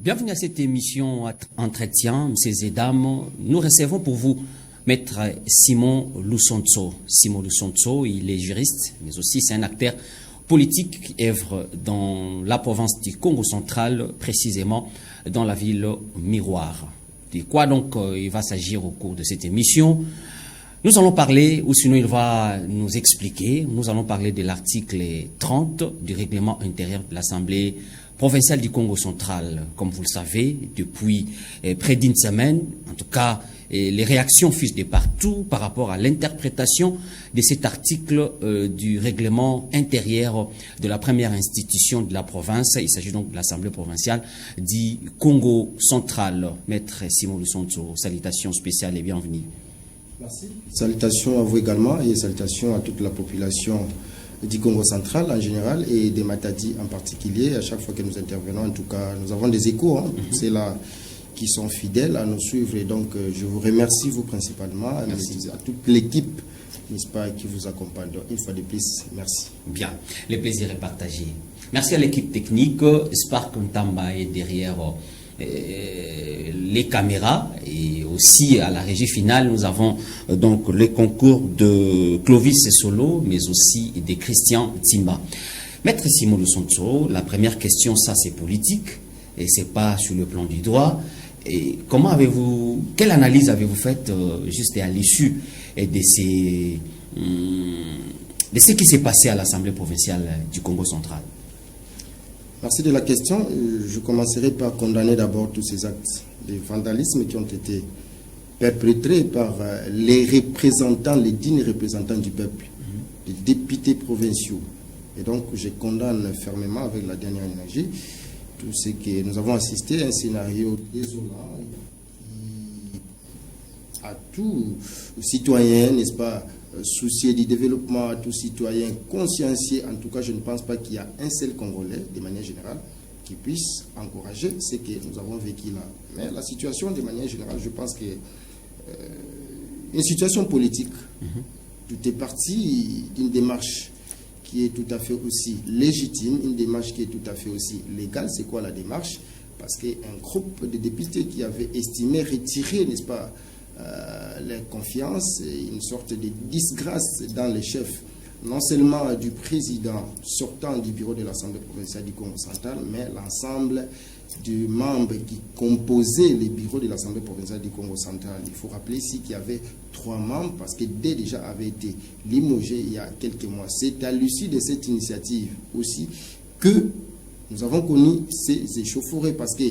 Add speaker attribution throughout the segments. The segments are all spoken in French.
Speaker 1: Bienvenue à cette émission Entretien, messieurs et dames. Nous recevons pour vous Maître Simon Lusonzo. Simon Lusonzo, il est juriste, mais aussi c'est un acteur politique qui œuvre dans la province du Congo central, précisément dans la ville Miroir. De quoi donc il va s'agir au cours de cette émission? Nous allons parler, ou sinon il va nous expliquer, nous allons parler de l'article 30 du règlement intérieur de l'Assemblée provinciale du Congo central. Comme vous le savez, depuis près d'une semaine, en tout cas, les réactions fusent de partout par rapport à l'interprétation de cet article du règlement intérieur de la première institution de la province. Il s'agit donc de l'Assemblée provinciale du Congo central. Maître Simon Lusonzo, salutations spéciales et bienvenue.
Speaker 2: Merci. Salutations à vous également et salutations à toute la population du Congo central en général et des Matadi en particulier. À chaque fois que nous intervenons, en tout cas, nous avons des échos. C'est là qui sont fidèles à nous suivre. Et donc, je vous remercie, vous principalement, à toute l'équipe, n'est-ce pas, qui vous accompagne. Donc, une fois de plus, merci.
Speaker 1: Bien, le plaisir est partagé. Merci à l'équipe technique. Spark Ntamba est derrière les caméras et aussi à la régie finale. Nous avons donc le concours de Clovis Solo, mais aussi de Christian Timba. Maître Simon Lusonzo, la première question, ça c'est politique et c'est pas sur le plan du droit. Et comment avez-vous, quelle analyse avez-vous faite juste à l'issue de ce qui s'est passé à l'Assemblée provinciale du Congo central?
Speaker 2: Merci de la question. Je commencerai par condamner d'abord tous ces actes de vandalisme qui ont été perpétrés par les représentants, les dignes représentants du peuple, les députés provinciaux. Et donc, je condamne fermement avec la dernière énergie tout ce que nous avons assisté à un scénario désolant qui, à tout citoyen, n'est-ce pas, soucier du développement, à tout citoyen consciencieux. En tout cas, je ne pense pas qu'il y a un seul Congolais, de manière générale, qui puisse encourager ce que nous avons vécu là. Mais la situation, de manière générale, je pense que une situation politique, tout est parti d'une démarche qui est tout à fait aussi légitime, une démarche qui est tout à fait aussi légale. C'est quoi la démarche? Parce qu'un groupe de députés qui avait estimé retirer, n'est-ce pas, la confiance et une sorte de disgrâce dans les chefs, non seulement du président sortant du bureau de l'Assemblée provinciale du Congo central, mais l'ensemble des membres qui composaient les bureaux de l'Assemblée provinciale du Congo central. Il faut rappeler ici qu'il y avait 3 membres parce que deux déjà avaient été limogés il y a quelques mois. C'est à l'issue de cette initiative aussi que nous avons connu ces échauffourées parce que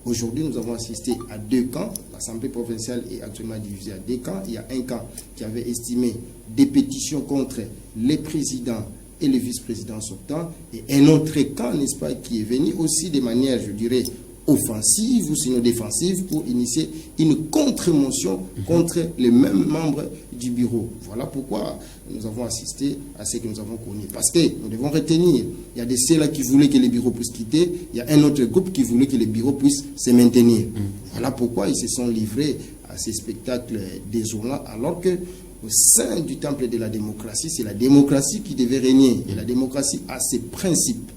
Speaker 2: aujourd'hui, nous avons assisté à 2 camps. L'Assemblée provinciale est actuellement divisée à 2 camps. Il y a un camp qui avait estimé des pétitions contre les présidents et les vice-présidents sortants, et un autre camp, n'est-ce pas, qui est venu aussi de manière, je dirais, offensive ou sinon défensive pour initier une contre-motion contre les mêmes membres du bureau. Voilà pourquoi nous avons assisté à ce que nous avons connu. Parce que nous devons retenir, il y a des ceux-là qui voulaient que les bureaux puissent quitter, il y a un autre groupe qui voulait que les bureaux puissent se maintenir. Voilà pourquoi ils se sont livrés à ces spectacles désolants, alors que au sein du temple de la démocratie, c'est la démocratie qui devait régner. Et la démocratie a ses principes.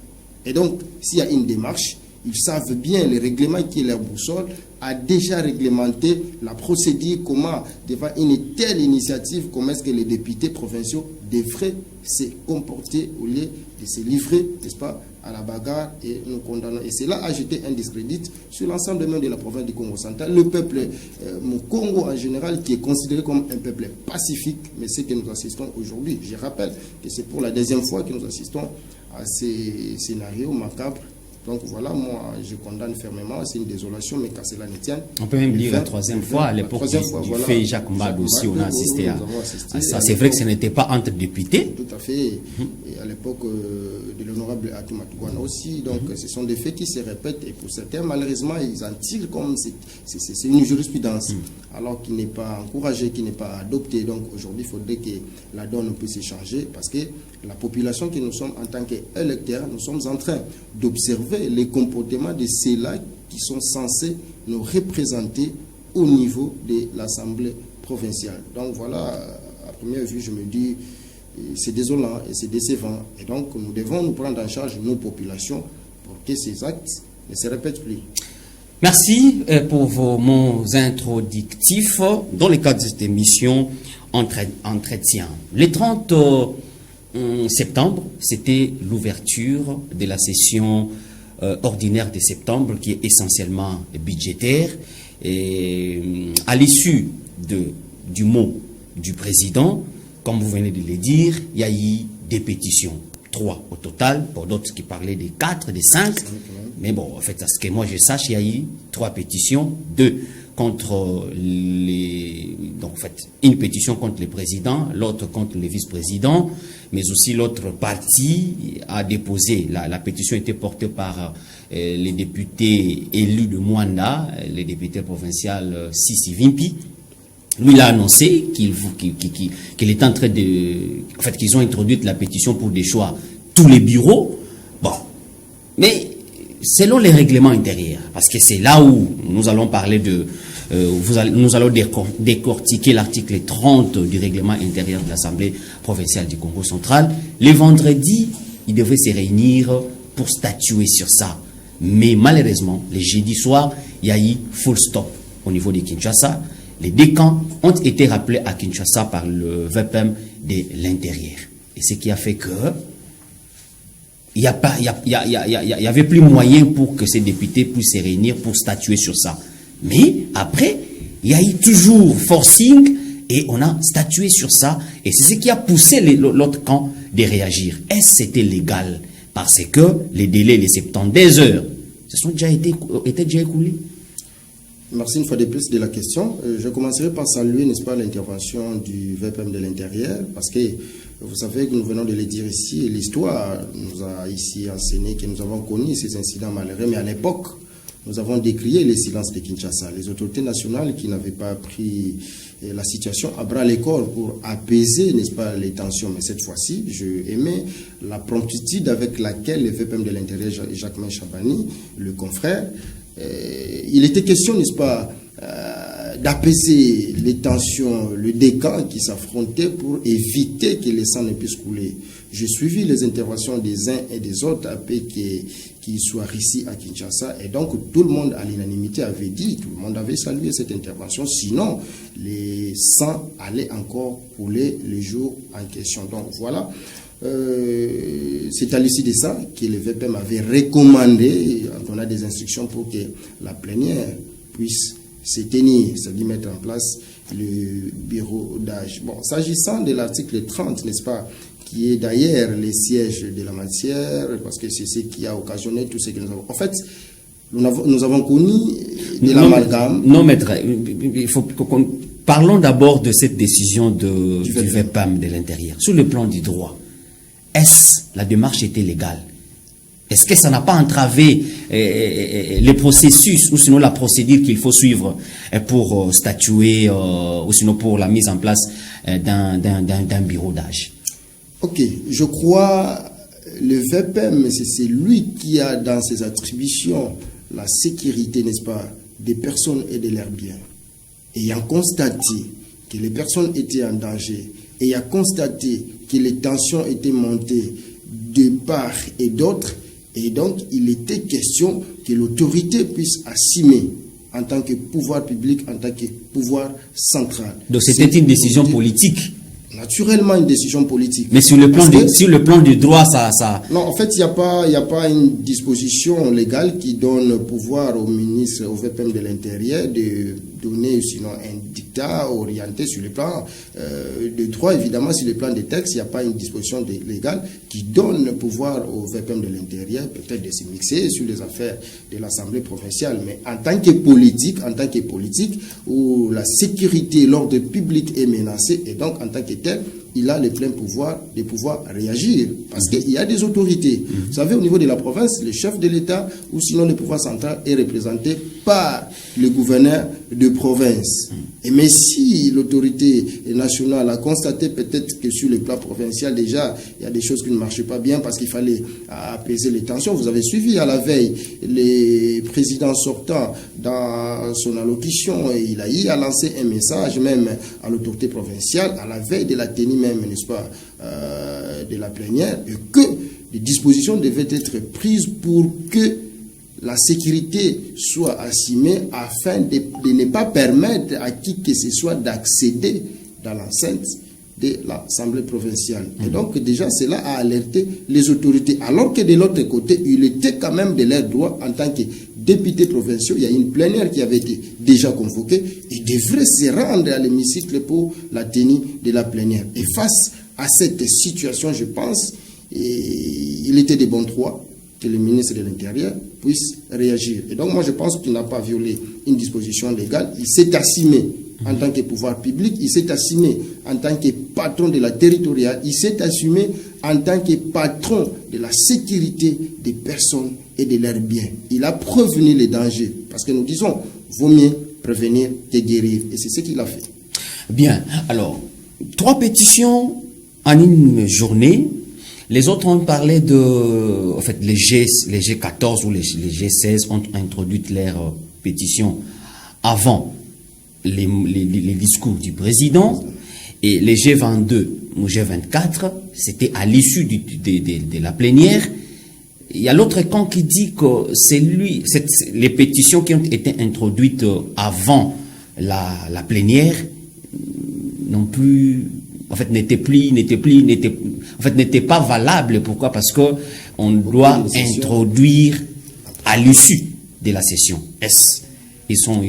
Speaker 2: Et donc, s'il y a une démarche, ils savent bien, le règlement qui est leur boussole a déjà réglementé la procédure, comment, devant une telle initiative, comment est-ce que les députés provinciaux devraient se comporter au lieu de se livrer, n'est-ce pas, à la bagarre, et nous condamnons. Et cela a jeté un discrédit sur l'ensemble même de la province du Congo central. Le peuple Congo en général, qui est considéré comme un peuple pacifique, mais c'est que nous assistons aujourd'hui. Je rappelle que c'est pour la 2e fois que nous assistons à ces scénarios macabres. Donc voilà, moi je condamne fermement, c'est une désolation, mais qu'à cela ne tienne.
Speaker 1: On peut même dire la 3e fois, à l'époque du fait Jacques Mbad aussi, on a assisté à ça. C'est vrai que ce n'était pas entre députés.
Speaker 2: Tout à fait, et à l'époque de l'honorable Atou Matouana aussi, donc ce sont des faits qui se répètent, et pour certains, malheureusement, ils en tirent comme c'est une jurisprudence, alors qu'il n'est pas encouragé, qu'il n'est pas adopté. Donc aujourd'hui, il faudrait que la donne puisse changer, parce que la population que nous sommes en tant qu'électeurs, nous sommes en train d'observer les comportements de ceux-là qui sont censés nous représenter au niveau de l'Assemblée provinciale. Donc voilà, à première vue, je me dis, c'est désolant et c'est décevant. Et donc, nous devons nous prendre en charge nos populations pour que ces actes ne se répètent plus.
Speaker 1: Merci pour vos mots introductifs dans le cadre de cette émission Entretien. Le 30 septembre, c'était l'ouverture de la session ordinaire de septembre qui est essentiellement budgétaire. Et à l'issue du mot du président, comme vous venez de le dire, il y a eu des pétitions. 3 au total, pour d'autres qui parlaient des 4, des 5. Mais bon, en fait, à ce que moi je sache, il y a eu 3 pétitions, 2 contre donc en fait, une pétition contre le président, l'autre contre le vice-président, mais aussi l'autre parti a déposé, la pétition était portée par les députés élus de Mwanda, les députés provinciaux Sisi Vimpi. Lui, il a annoncé qu'il est en train de... En fait, qu'ils ont introduit la pétition pour déchoir tous les bureaux. Bon. Mais selon les règlements intérieurs, parce que c'est là où nous allons parler de... nous allons décortiquer l'article 30 du règlement intérieur de l'Assemblée provinciale du Congo central. Le vendredi, il devait se réunir pour statuer sur ça. Mais malheureusement, le jeudi soir, il y a eu full stop au niveau de Kinshasa. Les 2 camps ont été rappelés à Kinshasa par le VPM de l'intérieur. Et ce qui a fait que il y avait plus moyen pour que ces députés puissent se réunir pour statuer sur ça. Mais après, il y a eu toujours forcing et on a statué sur ça. Et c'est ce qui a poussé l'autre camp de réagir. Est-ce que c'était légal? Parce que les délais, les 72 heures, étaient déjà écoulés.
Speaker 2: Merci une fois de plus de la question. Je commencerai par saluer, n'est-ce pas, l'intervention du VPM de l'intérieur, parce que vous savez que nous venons de le dire ici, et l'histoire nous a ici enseigné que nous avons connu ces incidents malheureux, mais à l'époque, nous avons décrié les silences de Kinshasa. Les autorités nationales qui n'avaient pas pris la situation à bras le corps pour apaiser, n'est-ce pas, les tensions. Mais cette fois-ci, je aimais la promptitude avec laquelle le VPM de l'intérieur, Jacquemain Chabani, le confrère, il était question, n'est-ce pas, d'apaiser les tensions, le décan qui s'affrontait pour éviter que les sangs ne puissent couler. J'ai suivi les interventions des uns et des autres après qu'ils soient ici à Kinshasa, et donc tout le monde à l'unanimité avait dit, tout le monde avait salué cette intervention, sinon les sangs allaient encore couler le jour en question. Donc voilà. C'est à l'issue de ça que le VPM avait recommandé, on a des instructions pour que la plénière puisse se tenir, c'est-à-dire mettre en place le bureau d'âge. Bon, s'agissant de l'article 30, n'est-ce pas, qui est d'ailleurs le siège de la matière, parce que c'est ce qui a occasionné tout ce que nous avons. En fait, nous avons connu de l'amalgame.
Speaker 1: Non, maître, il faut parlons d'abord de cette décision du VPAM de l'intérieur. Sur le plan du droit, est-ce la démarche était légale? Est-ce que ça n'a pas entravé le processus ou sinon la procédure qu'il faut suivre pour statuer ou sinon pour la mise en place d'un bureau d'âge?
Speaker 2: Ok, je crois le VPM, c'est lui qui a dans ses attributions la sécurité, n'est-ce pas, des personnes et de leurs biens. Ayant constaté que les personnes étaient en danger, ayant constaté que les tensions étaient montées de part et d'autre, et donc il était question que l'autorité puisse assumer en tant que pouvoir public, en tant que pouvoir central.
Speaker 1: Donc c'était une décision politique?
Speaker 2: Naturellement une décision politique.
Speaker 1: Mais sur le plan du droit, ça...
Speaker 2: Non, en fait, il n'y a pas une disposition légale qui donne pouvoir au ministre, au VPM de l'Intérieur de donner sinon un dictat orienté sur le plan de droit. Évidemment, sur le plan des textes, il n'y a pas une disposition légale qui donne le pouvoir au VPM de l'Intérieur peut-être de se mixer sur les affaires de l'Assemblée provinciale. Mais en tant que politique, où la sécurité, l'ordre public est menacé, et donc en tant que tel, il a le plein pouvoir de pouvoir réagir. Parce qu'il y a des autorités. Vous savez, au niveau de la province, le chef de l'État ou sinon le pouvoir central est représenté par le gouverneur de province. Et mais si l'autorité nationale a constaté peut-être que sur le plan provincial déjà, il y a des choses qui ne marchaient pas bien parce qu'il fallait apaiser les tensions. Vous avez suivi à la veille les présidents sortants dans son allocution et il a eu à lancer un message même à l'autorité provinciale à la veille de la tenue même, n'est-ce pas, de la plénière, et que des dispositions devaient être prises pour que la sécurité soit assumée afin de ne pas permettre à qui que ce soit d'accéder dans l'enceinte de l'Assemblée provinciale. Et donc déjà cela a alerté les autorités, alors que de l'autre côté, il était quand même de leur droit en tant que députés provinciaux. Il y a une plénière qui avait été déjà convoquée. Ils devraient se rendre à l'hémicycle pour la tenue de la plénière. Et face à cette situation, je pense, il était de bon droit que le ministre de l'Intérieur puisse réagir. Et donc moi je pense qu'il n'a pas violé une disposition légale. Il s'est assumé en tant que pouvoir public, il s'est assumé en tant que patron de la territoriale, il s'est assumé en tant que patron de la sécurité des personnes et de leurs biens. Il a prévenu les dangers, parce que nous disons, vaut mieux prévenir que guérir, et c'est ce qu'il a fait.
Speaker 1: Bien, alors, 3 pétitions en une journée. Les autres ont parlé de, en fait, les G14 ou les G16 ont introduit leurs pétitions avant les discours du président, et les G22 ou G24, c'était à l'issue de la plénière. Il y a l'autre camp qui dit que les pétitions qui ont été introduites avant la plénière non plus, en fait, n'étaient pas valables. Pourquoi? Parce que on doit introduire à l'issue de la session. Ils ont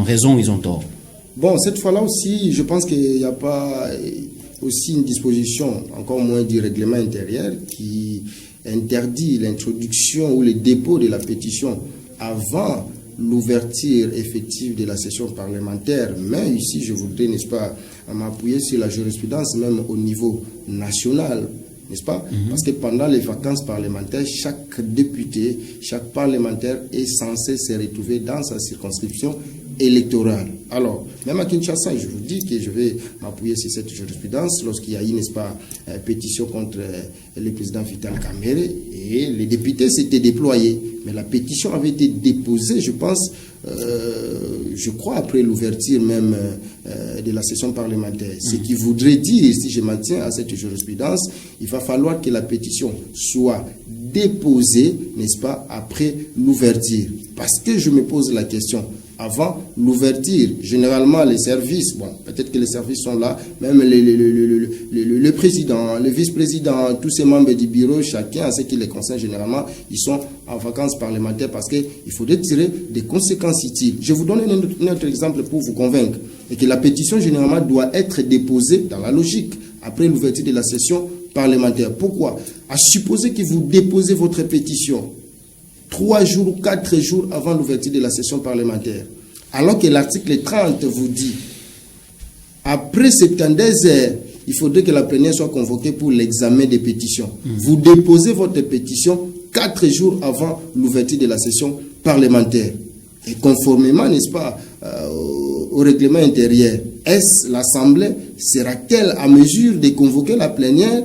Speaker 1: raison, ils ont tort.
Speaker 2: Bon, cette fois-là aussi, je pense qu'il n'y a pas aussi une disposition, encore moins du règlement intérieur, qui interdit l'introduction ou le dépôt de la pétition avant l'ouverture effective de la session parlementaire. Mais ici, je voudrais, n'est-ce pas, m'appuyer sur la jurisprudence, même au niveau national, n'est-ce pas? Parce que pendant les vacances parlementaires, chaque député, chaque parlementaire est censé se retrouver dans sa circonscription électorale. Alors, même à Kinshasa, je vous dis que je vais m'appuyer sur cette jurisprudence lorsqu'il y a eu, n'est-ce pas, pétition contre le président Vital Kamerhe, et les députés s'étaient déployés. Mais la pétition avait été déposée, je pense, je crois après l'ouverture même de la session parlementaire. Ce qui voudrait dire, si je maintiens à cette jurisprudence, il va falloir que la pétition soit déposée, n'est-ce pas, après l'ouverture. Parce que je me pose la question, avant l'ouverture, généralement les services, bon, peut-être que les services sont là, même le président, le vice-président, tous ces membres du bureau, chacun, à ce qui les concerne généralement, ils sont en vacances parlementaires parce qu'il faudrait tirer des conséquences utiles. Je vous donne un autre exemple pour vous convaincre, et que la pétition généralement doit être déposée dans la logique après l'ouverture de la session parlementaire. Pourquoi? À supposer que vous déposez votre pétition 3 jours ou 4 jours avant l'ouverture de la session parlementaire, alors que l'article 30 vous dit, après 72 heures, il faudrait que la plénière soit convoquée pour l'examen des pétitions. Vous déposez votre pétition 4 jours avant l'ouverture de la session parlementaire. Et conformément, n'est-ce pas, au règlement intérieur, l'Assemblée sera-t-elle à mesure de convoquer la plénière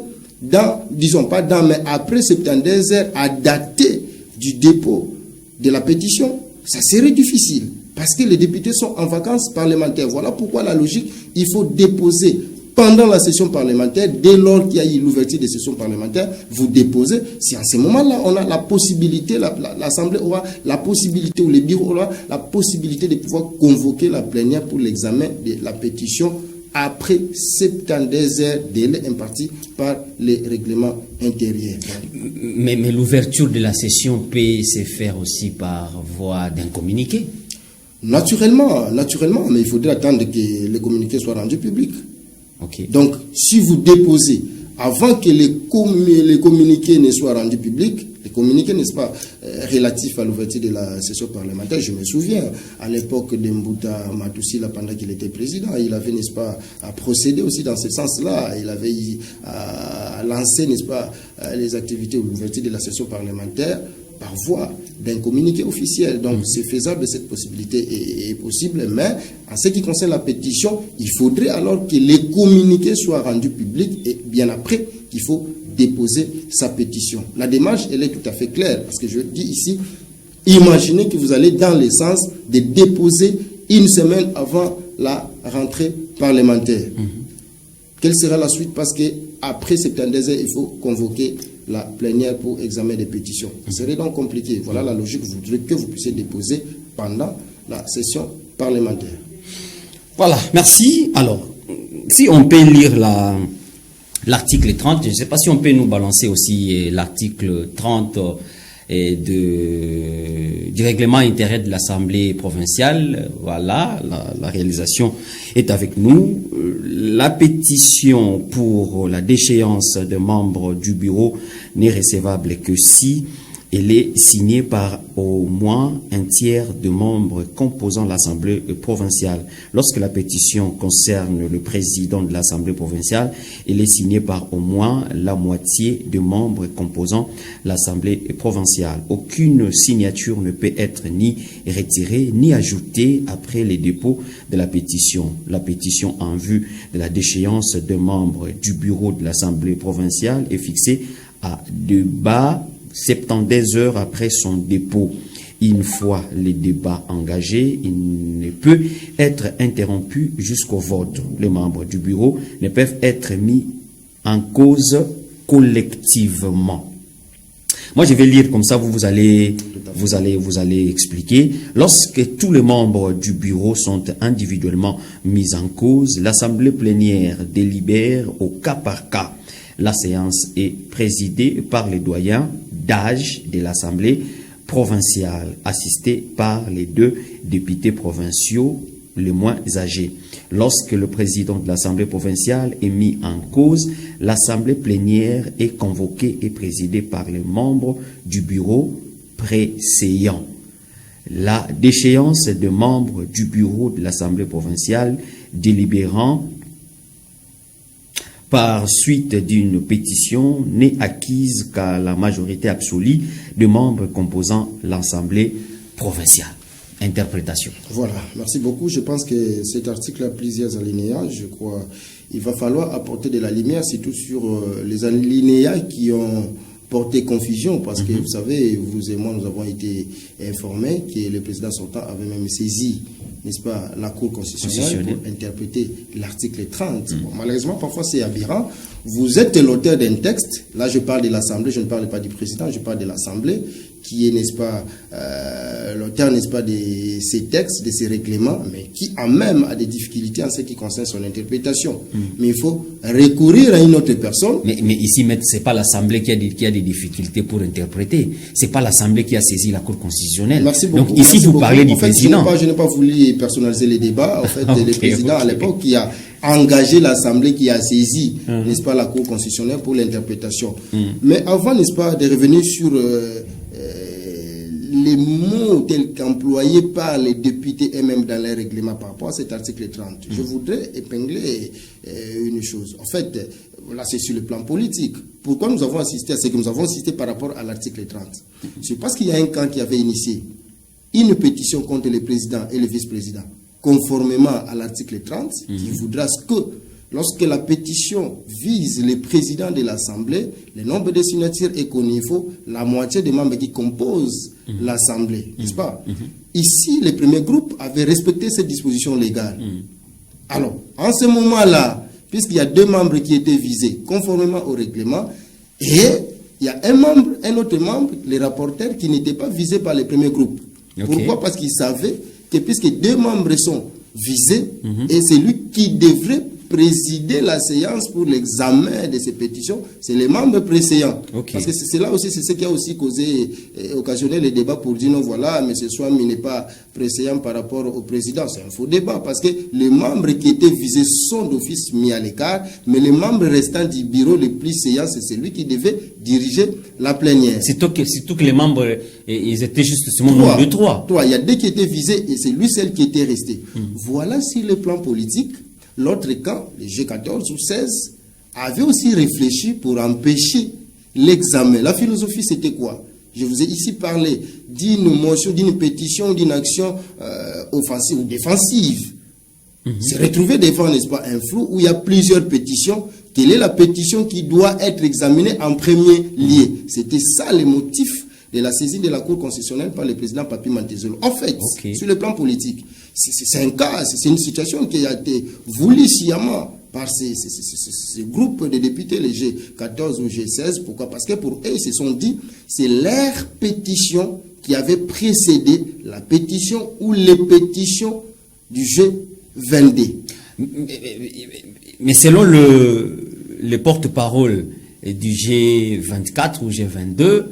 Speaker 2: disons pas mais après 72 heures à dater du dépôt de la pétition? Ça serait difficile parce que les députés sont en vacances parlementaires. Voilà pourquoi la logique, il faut déposer pendant la session parlementaire, dès lors qu'il y a eu l'ouverture des sessions parlementaires, vous déposez. Si en ce moment-là, on a la possibilité, l'Assemblée aura la possibilité, ou les bureaux aura la possibilité de pouvoir convoquer la plénière pour l'examen de la pétition après 72 heures délai imparti par les règlements intérieurs.
Speaker 1: Mais l'ouverture de la session peut se faire aussi par voie d'un communiqué?
Speaker 2: Naturellement, mais il faudrait attendre que le communiqué soit rendu public.
Speaker 1: Okay.
Speaker 2: Donc, si vous déposez avant que les communiqués ne soient rendus publics, les communiqués, n'est-ce pas, relatifs à l'ouverture de la session parlementaire, je me souviens, à l'époque de Mbouta Matousila, pendant qu'il était président, il avait, n'est-ce pas, procédé aussi dans ce sens-là. Il avait lancé, n'est-ce pas, les activités ou l'ouverture de la session parlementaire par voie d'un communiqué officiel. Donc, c'est faisable, cette possibilité est possible, mais en ce qui concerne la pétition, il faudrait alors que les communiqués soient rendus publics et bien après qu'il faut déposer sa pétition. La démarche, elle est tout à fait claire, parce que je dis ici, imaginez que vous allez dans le sens de déposer une semaine avant la rentrée parlementaire. Quelle sera la suite? Parce que après 72 heures, il faut convoquer la plénière pour examen des pétitions. Ce serait donc compliqué. Voilà la logique que vous puissiez déposer pendant la session parlementaire.
Speaker 1: Voilà, merci. Alors, si on peut lire l'article 30, je ne sais pas si on peut nous balancer aussi l'article 30 du règlement intérieur de l'Assemblée provinciale. Voilà, la réalisation est avec nous. La pétition pour la déchéance de membres du bureau n'est recevable que si elle est signée par au moins un tiers de membres composant l'Assemblée provinciale. Lorsque la pétition concerne le président de l'Assemblée provinciale, elle est signée par au moins la moitié de membres composant l'Assemblée provinciale. Aucune signature ne peut être ni retirée ni ajoutée après les dépôts de la pétition. La pétition en vue de la déchéance de membres du bureau de l'Assemblée provinciale est fixée à débat 72 heures après son dépôt. Une fois les débats engagés, il ne peut être interrompu jusqu'au vote. Les membres du bureau ne peuvent être mis en cause collectivement. Moi, je vais lire comme ça, vous allez expliquer. Lorsque tous les membres du bureau sont individuellement mis en cause, l'Assemblée plénière délibère au cas par cas. La séance est présidée par les doyens d'âge de l'Assemblée provinciale, assistés par les 2 députés provinciaux les moins âgés. Lorsque le président de l'Assemblée provinciale est mis en cause, l'Assemblée plénière est convoquée et présidée par les membres du bureau préséant. La déchéance de membres du bureau de l'Assemblée provinciale délibérant par suite d'une pétition n'est acquise qu'à la majorité absolue de membres composant l'Assemblée provinciale. Interprétation.
Speaker 2: Voilà, merci beaucoup. Je pense que cet article a plusieurs alinéas. Je crois qu'il va falloir apporter de la lumière, surtout sur les alinéas qui ont porté confusion, parce que vous savez, vous et moi, nous avons été informés que le président sortant avait même saisi, n'est-ce pas, la Cour constitutionnelle pour interpréter l'article 30. Bon, malheureusement, parfois c'est aberrant. Vous êtes l'auteur d'un texte, là je parle de l'Assemblée, je ne parle pas du président, je parle de l'Assemblée, qui est, n'est-ce pas, l'auteur, n'est-ce pas, de ces textes, de ces règlements, mais qui a même des difficultés en ce qui concerne son interprétation. Mais il faut recourir à une autre personne.
Speaker 1: Mais ici, ce n'est pas l'Assemblée qui a des difficultés pour interpréter. Ce n'est pas l'Assemblée qui a saisi la Cour constitutionnelle.
Speaker 2: Merci beaucoup.
Speaker 1: Donc ici, vous parlez du président.
Speaker 2: Je n'ai pas voulu personnaliser les débats. En fait, le président à l'époque qui a engagé l'Assemblée, qui a saisi, n'est-ce pas, la Cour constitutionnelle pour l'interprétation. Mais avant, n'est-ce pas, de revenir sur les mots tels qu'employés par les députés et même dans les règlements par rapport à cet article 30. Je voudrais épingler une chose. En fait, là c'est sur le plan politique. Pourquoi nous avons assisté à ce que nous avons assisté par rapport à l'article 30? C'est parce qu'il y a un camp qui avait initié une pétition contre le président et le vice-président, conformément à l'article 30, qui voudra que lorsque la pétition vise le président de l'Assemblée, le nombre de signatures est qu'au niveau, la moitié des membres qui composent l'Assemblée, n'est-ce pas? Ici, le premier groupe avait respecté cette disposition légale. Alors, en ce moment-là, puisqu'il y a 2 membres qui étaient visés conformément au règlement, et il y a un autre membre, le rapporteur, qui n'était pas visé par le premier groupe. Pourquoi? Parce qu'il savait que puisque 2 membres sont visés, et c'est lui qui devrait présider la séance pour l'examen de ces pétitions, c'est les membres préséants. Parce que c'est là aussi, c'est ce qui a aussi causé, occasionné les débats pour dire non, voilà, M. Swam n'est pas préséant par rapport au président. C'est un faux débat parce que les membres qui étaient visés sont d'office mis à l'écart, mais les membres restants du bureau le plus séant, c'est celui qui devait diriger la plénière.
Speaker 1: Surtout que les membres, ils étaient justement nombre de 3.
Speaker 2: Il y a 2 qui étaient visés et c'est lui seul qui était resté. Voilà sur le plan politique. L'autre camp, les G14 ou 16, avait aussi réfléchi pour empêcher l'examen. La philosophie, c'était quoi? Je vous ai ici parlé d'une motion, d'une pétition, d'une action offensive ou défensive. C'est retrouvé devant, n'est-ce pas, un flou où il y a plusieurs pétitions. Quelle est la pétition qui doit être examinée en premier lieu? C'était ça le motif de la saisie de la Cour constitutionnelle par le président Papi Mantezolo. En fait, sur le plan politique, c'est un cas, c'est une situation qui a été voulue sciemment par ces groupes de députés, les G14 ou G16. Pourquoi? Parce que pour eux, ils se sont dit, c'est leur pétition qui avait précédé la pétition ou les pétitions du G20.
Speaker 1: Mais selon le porte-parole du G24 ou G22,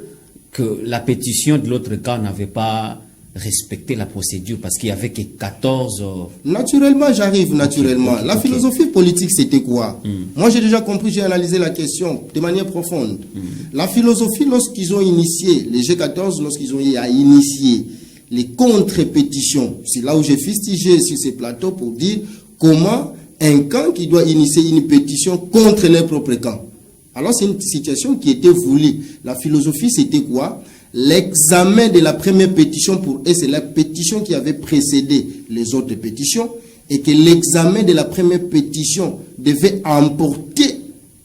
Speaker 1: que la pétition de l'autre cas n'avait pas respecté la procédure parce qu'il n'y avait que 14...
Speaker 2: Naturellement, j'arrive naturellement.
Speaker 1: Okay,
Speaker 2: la philosophie politique, c'était quoi? Moi, j'ai déjà compris, j'ai analysé la question de manière profonde. La philosophie, lorsqu'ils ont initié, les G14, lorsqu'ils ont initié les contre-pétitions, c'est là où j'ai fustigé sur ces plateaux pour dire comment un camp qui doit initier une pétition contre leur propre camp. Alors, c'est une situation qui était voulue. La philosophie, c'était quoi? L'examen de la première pétition, pour eux, c'est la pétition qui avait précédé les autres pétitions, et que l'examen de la première pétition devait emporter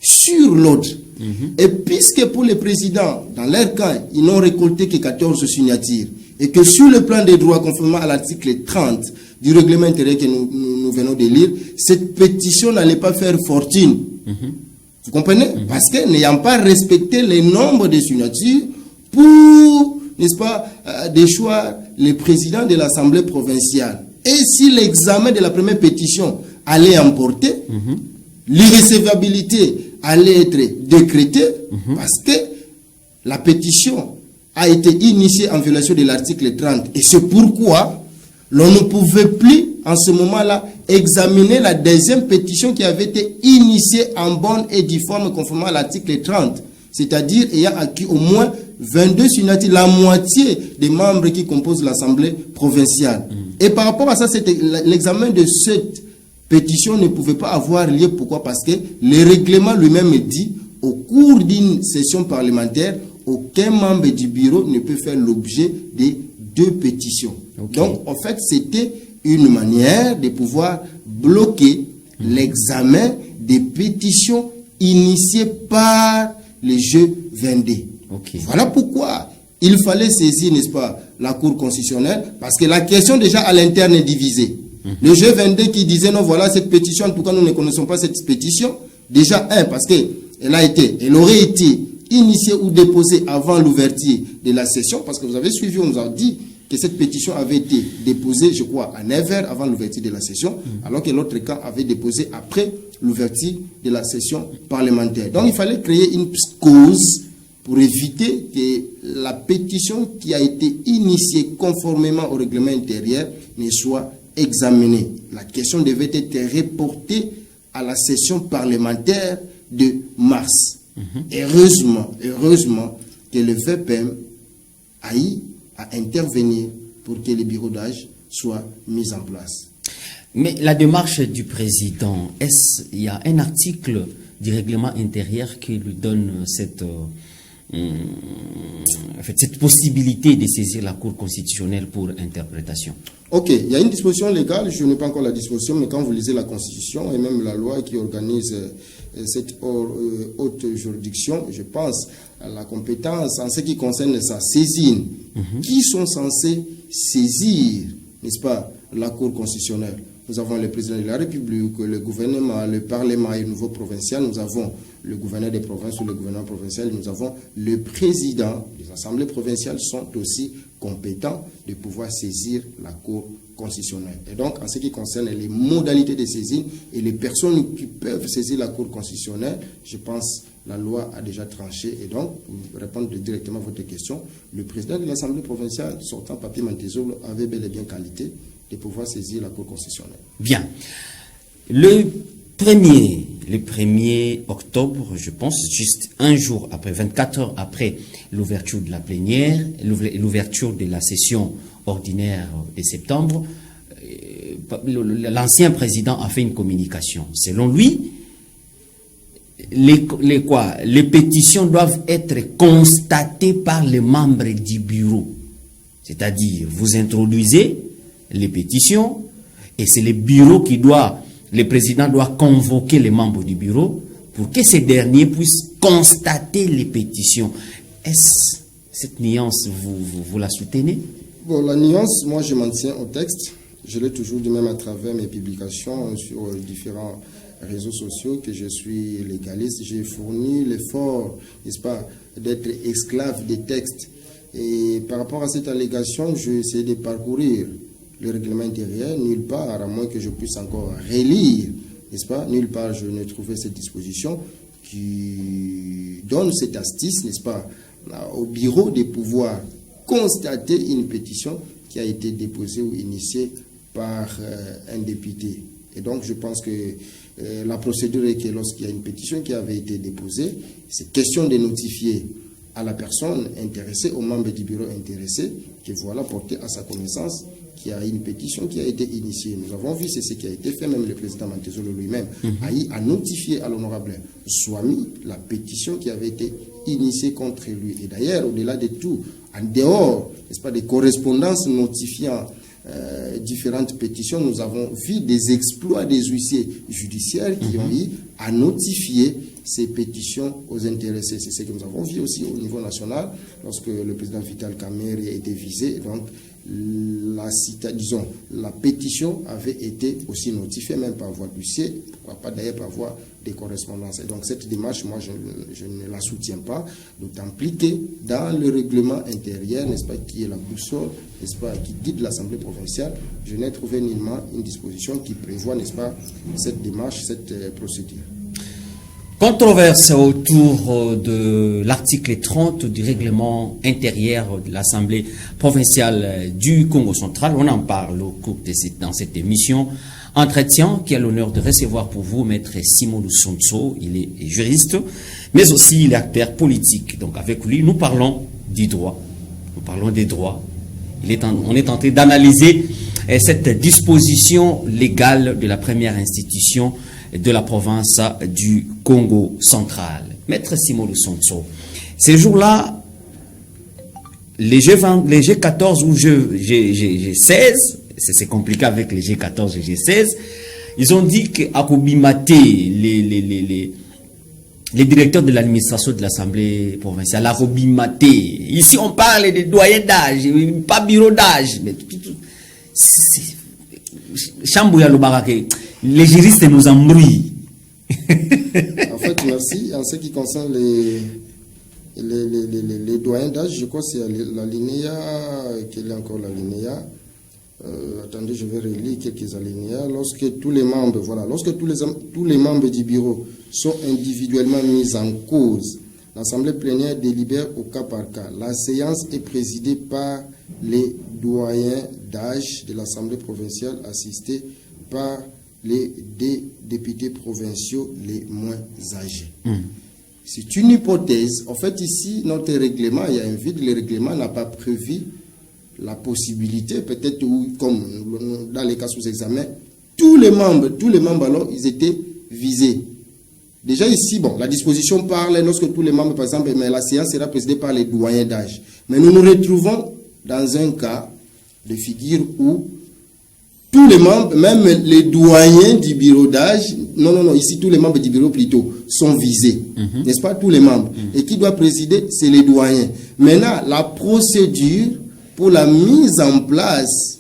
Speaker 2: sur l'autre. Et puisque pour les présidents, dans leur cas, ils n'ont récolté que 14 signatures, et que sur le plan des droits, conformément à l'article 30 du règlement intérieur que nous venons de lire, cette pétition n'allait pas faire fortune. Vous comprenez? Parce que n'ayant pas respecté les nombres de signatures pour, n'est-ce pas, déchoir les présidents de l'Assemblée provinciale. Et si l'examen de la première pétition allait emporter, l'irrecevabilité allait être décrétée, parce que la pétition a été initiée en violation de l'article 30. Et c'est pourquoi l'on ne pouvait plus, en ce moment-là, examiner la deuxième pétition qui avait été initiée en bonne et due forme conformément à l'article 30. C'est-à-dire ayant acquis au moins 22 signatures, la moitié des membres qui composent l'Assemblée provinciale. Et par rapport à ça, l'examen de cette pétition ne pouvait pas avoir lieu. Pourquoi? Parce que le règlement lui-même dit, au cours d'une session parlementaire, aucun membre du bureau ne peut faire l'objet de 2 pétitions. Donc, en fait, c'était une manière de pouvoir bloquer l'examen des pétitions initiées par les G20. Voilà pourquoi il fallait saisir, n'est-ce pas, la Cour constitutionnelle, parce que la question déjà à l'interne est divisée. Le G22 qui disait non, voilà cette pétition, en tout cas nous ne connaissons pas cette pétition. Déjà, parce qu'elle aurait été initiée ou déposée avant l'ouverture de la session, parce que vous avez suivi, on nous a dit que cette pétition avait été déposée, je crois, à 9h avant l'ouverture de la session, alors que l'autre camp avait déposé après l'ouverture de la session parlementaire. Donc il fallait créer une cause pour éviter que la pétition qui a été initiée conformément au règlement intérieur ne soit examinée. La question devait être reportée à la session parlementaire de mars. Heureusement que le VPM a eu à intervenir pour que les bureaux d'âge soient mis en place.
Speaker 1: Mais la démarche du président, il y a un article du règlement intérieur qui lui donne cette possibilité de saisir la Cour constitutionnelle pour interprétation. Ok,
Speaker 2: il y a une disposition légale, je n'ai pas encore la disposition, mais quand vous lisez la Constitution et même la loi qui organise cette haute juridiction, je pense à la compétence en ce qui concerne sa saisine. Qui sont censés saisir, n'est-ce pas, la Cour constitutionnelle? Nous avons le président de la République, le gouvernement, le Parlement et le niveau provincial. Nous avons le gouverneur des provinces ou le gouverneur provincial. Nous avons le président. Les assemblées provinciales sont aussi compétents de pouvoir saisir la Cour constitutionnelle. Et donc, en ce qui concerne les modalités de saisine et les personnes qui peuvent saisir la Cour constitutionnelle, je pense la loi a déjà tranché. Et donc, pour répondre directement à votre question, le président de l'Assemblée provinciale, sortant Papier Mantezo, avait bel et bien qualité de pouvoir saisir la Cour constitutionnelle.
Speaker 1: Bien. Le 1er octobre, je pense, juste un jour après, 24 heures après l'ouverture de la plénière, l'ouverture de la session ordinaire de septembre, l'ancien président a fait une communication. Selon lui, les pétitions doivent être constatées par les membres du bureau. C'est-à-dire, vous introduisez les pétitions et c'est le bureau le président doit convoquer les membres du bureau pour que ces derniers puissent constater les pétitions. Est-ce cette nuance, vous la soutenez?
Speaker 2: Bon, la nuance, moi je m'en tiens au texte. Je l'ai toujours dit même à travers mes publications sur différents réseaux sociaux que je suis légaliste. J'ai fourni l'effort, n'est-ce pas, d'être esclave des textes. Et par rapport à cette allégation, j'ai essayé de parcourir le règlement intérieur. Nulle part, à moins que je puisse encore relire, n'est-ce pas, nulle part je n'ai trouvé cette disposition qui donne cette astuce, n'est-ce pas, au bureau de pouvoir constater une pétition qui a été déposée ou initiée par un député. Et donc, je pense que la procédure est que lorsqu'il y a une pétition qui avait été déposée, c'est question de notifier à la personne intéressée, aux membres du bureau intéressé, que voilà, porter à sa connaissance qu'il y a une pétition qui a été initiée. Nous avons vu, c'est ce qui a été fait, même le président Mantezolo lui-même a notifié à l'honorable Swami la pétition qui avait été initiée contre lui. Et d'ailleurs, au-delà de tout, en dehors, n'est-ce pas, des correspondances notifiant différentes pétitions, nous avons vu des exploits des huissiers judiciaires qui ont eu à notifier ces pétitions aux intéressés. C'est ce que nous avons vu aussi au niveau national lorsque le président Vital Kamerhe a été visé. Donc, la pétition avait été aussi notifiée, même par voie d'huissier, pourquoi pas d'ailleurs par voie des correspondances. Et donc cette démarche, moi, je ne la soutiens pas, d'autant plus que dans le règlement intérieur, n'est-ce pas, qui est la boussole, n'est-ce pas, qui guide l'Assemblée provinciale, je n'ai trouvé nullement une disposition qui prévoit, n'est-ce pas, cette démarche, cette procédure.
Speaker 1: Controverse autour de l'article 30 du règlement intérieur de l'Assemblée provinciale du Congo central. On en parle au cours dans cette émission. Entretien qui a l'honneur de recevoir pour vous Maître Simon Lusonso. Il est juriste, mais aussi il est acteur politique. Donc avec lui, nous parlons du droit. Nous parlons des droits. On est tenté d'analyser cette disposition légale de la première institution de la province du Congo central. Maître Simon Lusonso, ces jours-là, les G14 ou G16, c'est compliqué avec les G14 et G16, ils ont dit qu'à Kobimate, les directeurs de l'administration de l'Assemblée provinciale, à Kobimate, ici on parle de doyen d'âge, pas bureau d'âge, mais Chambouya Lobarake, les juristes nous embrouillent.
Speaker 2: En fait, merci. En ce qui concerne les doyens d'âge, je crois que c'est l'alinéa, quelle est encore l'alinéa? Attendez, je vais relire quelques alinéas. Lorsque tous les membres, voilà, lorsque tous les membres du bureau sont individuellement mis en cause, l'Assemblée plénière délibère au cas par cas. La séance est présidée par les doyens d'âge de l'Assemblée provinciale assistés par les députés provinciaux les moins âgés. C'est une hypothèse. En fait, ici, notre règlement, il y a un vide. Le règlement n'a pas prévu la possibilité, peut-être, comme dans les cas sous examen, tous les membres alors, ils étaient visés. Déjà ici, bon, la disposition parle lorsque tous les membres, par exemple, mais la séance sera présidée par les doyens d'âge. Mais nous nous retrouvons dans un cas de figure où tous les membres, même les doyens du bureau d'âge, non, ici tous les membres du bureau plutôt sont visés, n'est-ce pas, tous les membres. Et qui doit présider, c'est les doyens. Maintenant, la procédure pour la mise en place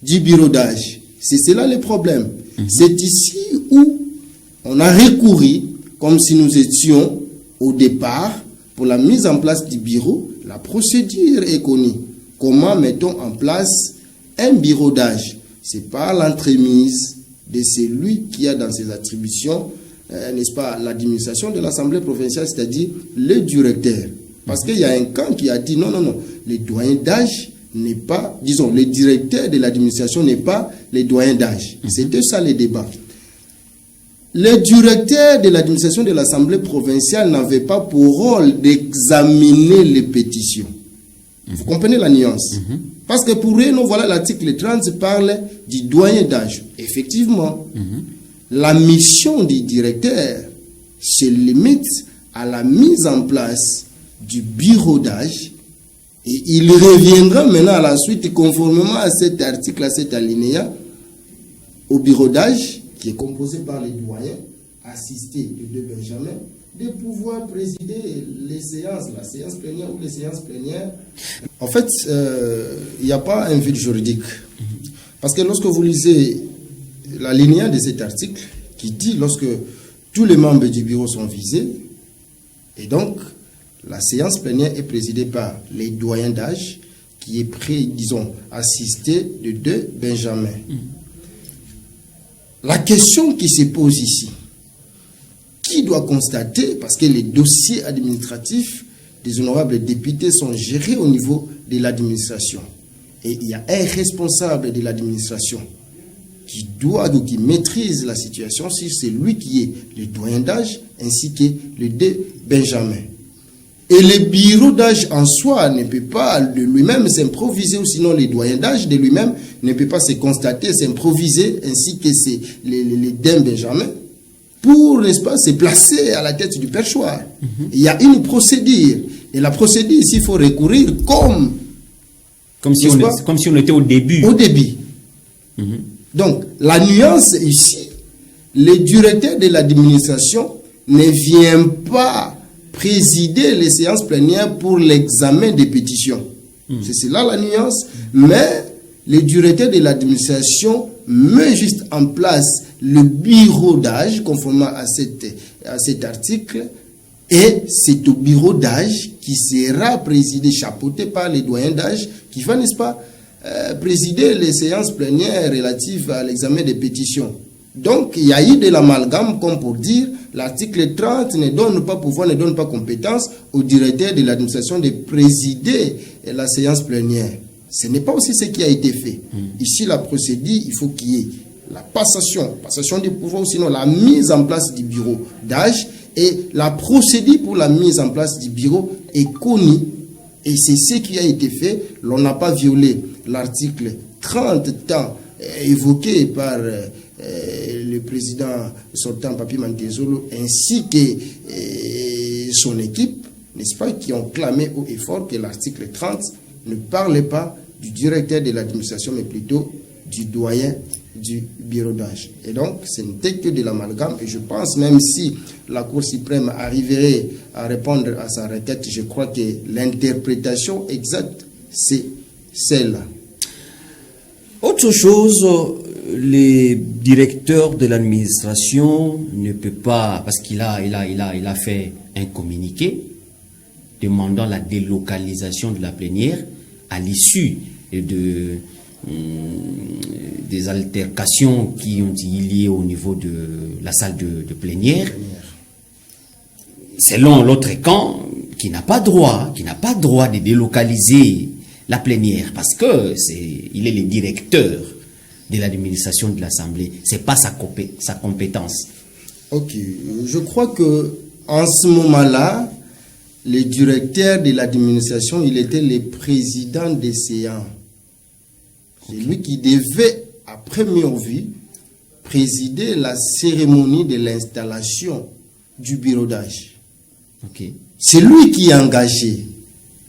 Speaker 2: du bureau d'âge, c'est cela le problème. C'est ici où on a recouru, comme si nous étions au départ, pour la mise en place du bureau. La procédure est connue. Comment mettons en place un bureau d'âge? C'est par l'entremise de celui qui a dans ses attributions, n'est-ce pas, l'administration de l'Assemblée provinciale, c'est-à-dire le directeur. Parce qu'il y a un camp qui a dit non, les doyens d'âge n'est pas, disons, le directeur de l'administration n'est pas les doyens d'âge. C'était ça le débat. Le directeur de l'administration de l'Assemblée provinciale n'avait pas pour rôle d'examiner les pétitions. Vous comprenez la nuance? Parce que pour eux, nous, voilà, l'article 30 parle du doyen d'âge. Effectivement, la mission du directeur se limite à la mise en place du bureau d'âge et il reviendra maintenant à la suite, conformément à cet article, à cet alinéa, au bureau d'âge qui est composé par les doyens, assistés de Benjamin, de pouvoir présider les séances, la séance plénière ou les séances plénières. En fait, il n'y a pas un vide juridique. Parce que lorsque vous lisez l'alinéa de cet article, qui dit lorsque tous les membres du bureau sont visés, et donc la séance plénière est présidée par les doyens d'âge, qui est assisté de 2 Benjamins. La question qui se pose ici, qui doit constater, parce que les dossiers administratifs des honorables députés sont gérés au niveau de l'administration, et il y a un responsable de l'administration qui doit ou qui maîtrise la situation, si c'est lui qui est le doyen d'âge, ainsi que les 2 Benjamins. Et le bureau d'âge en soi ne peut pas de lui-même s'improviser, ou sinon le doyen d'âge de lui-même ne peut pas se constater, s'improviser, ainsi que les 2 Benjamins, pour, n'est-ce pas, se placer à la tête du perchoir. Il y a une procédure. Et la procédure ici, il faut recourir
Speaker 1: comme si on était au début.
Speaker 2: Au début. Donc, la nuance ici, le directeur de l'administration ne vient pas présider les séances plénières pour l'examen des pétitions. C'est cela la nuance. Mais le directeur de l'administration met juste en place le bureau d'âge, conformément à cet article, et c'est au bureau d'âge qui sera présidé, chapeauté par les doyens d'âge, qui va, n'est-ce pas, présider les séances plénières relatives à l'examen des pétitions. Donc, il y a eu de l'amalgame, comme pour dire, l'article 30 ne donne pas pouvoir, ne donne pas compétence au directeur de l'administration de présider la séance plénière. Ce n'est pas aussi ce qui a été fait. Ici, la procédure, il faut qu'il y ait la passation du pouvoir, ou sinon la mise en place du bureau d'âge, et la procédure pour la mise en place du bureau est connue. Et c'est ce qui a été fait. L'on n'a pas violé l'article 30 tant évoqué par le président sortant Papi Mantezolo ainsi que son équipe, n'est-ce pas, qui ont clamé haut et fort que l'article 30 ne parlait pas du directeur de l'administration, mais plutôt du doyen du bureau d'âge. Et donc, ce n'était que de l'amalgame. Et je pense, même si la Cour suprême arriverait à répondre à sa requête, je crois que l'interprétation exacte, c'est celle-là.
Speaker 1: Autre chose, les directeurs de l'administration ne peuvent pas, parce qu'il a fait un communiqué demandant la délocalisation de la plénière à l'issue des altercations qui ont été liées au niveau de la salle de plénière. Selon l'autre camp, qui n'a pas droit de délocaliser la plénière, parce que il est le directeur de l'administration de l'Assemblée. C'est pas sa compétence. Ok.
Speaker 2: Je crois que en ce moment-là, le directeur de l'administration, il était le président des séances. C'est lui qui devait, à première vue, présider la cérémonie de l'installation du bureau d'âge.
Speaker 1: Okay.
Speaker 2: C'est lui qui a engagé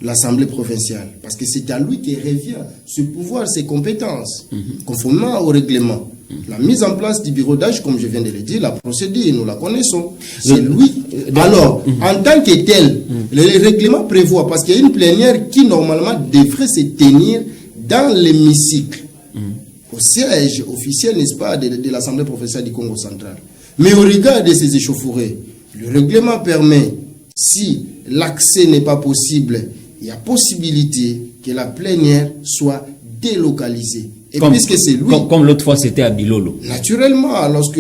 Speaker 2: l'Assemblée provinciale, parce que c'est à lui qui revient ce pouvoir, ses compétences, conformément au règlement. La mise en place du bureau d'âge, comme je viens de le dire, la procédure, nous la connaissons. C'est lui. Alors, en tant que tel, le règlement prévoit, parce qu'il y a une plénière qui, normalement, devrait se tenir dans l'hémicycle, au siège officiel, n'est-ce pas, de l'Assemblée provinciale du Congo central. Mais au regard de ces échauffourées, le règlement permet, si l'accès n'est pas possible, il y a possibilité que la plénière soit délocalisée. Et puisque c'est lui...
Speaker 1: Comme l'autre fois, c'était à Bilolo.
Speaker 2: Naturellement, lorsque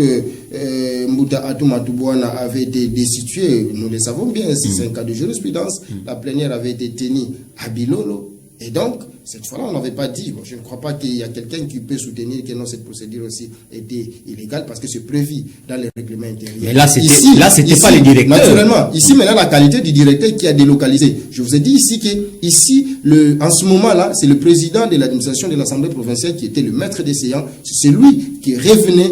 Speaker 2: Mbouta Atoumatoubouana avait été destitué, nous le savons bien, c'est un cas de jurisprudence, la plénière avait été tenue à Bilolo. Et donc, cette fois-là, on n'avait pas dit, bon, je ne crois pas qu'il y a quelqu'un qui peut soutenir que non, cette procédure aussi était illégale parce que c'est prévu dans les règlements intérieurs.
Speaker 1: Mais là, c'était pas le directeur.
Speaker 2: Naturellement, ici, maintenant, la qualité du directeur qui a délocalisé. Je vous ai dit ici que, ici, en ce moment-là, c'est le président de l'administration de l'Assemblée provinciale qui était le maître des séances. C'est lui qui revenait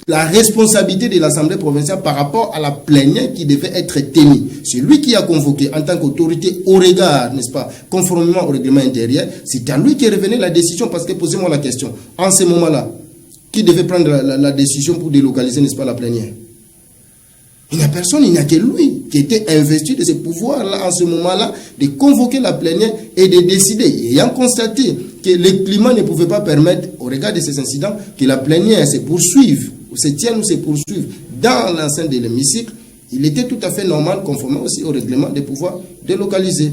Speaker 2: la responsabilité de l'Assemblée provinciale par rapport à la plénière qui devait être tenue. C'est lui qui a convoqué en tant qu'autorité au regard, n'est-ce pas, conformément au règlement intérieur. C'est à lui qui revenait la décision, parce que posez-moi la question, en ce moment-là, qui devait prendre la décision pour délocaliser, n'est-ce pas, la plénière? Il n'y a personne, il n'y a que lui qui était investi de ce pouvoir-là, en ce moment-là, de convoquer la plénière et de décider. Ayant constaté que le climat ne pouvait pas permettre, au regard de ces incidents, que la plénière se poursuive se tiennent ou se poursuivent dans l'enceinte de l'hémicycle, il était tout à fait normal, conformément aussi au règlement, de pouvoir délocaliser.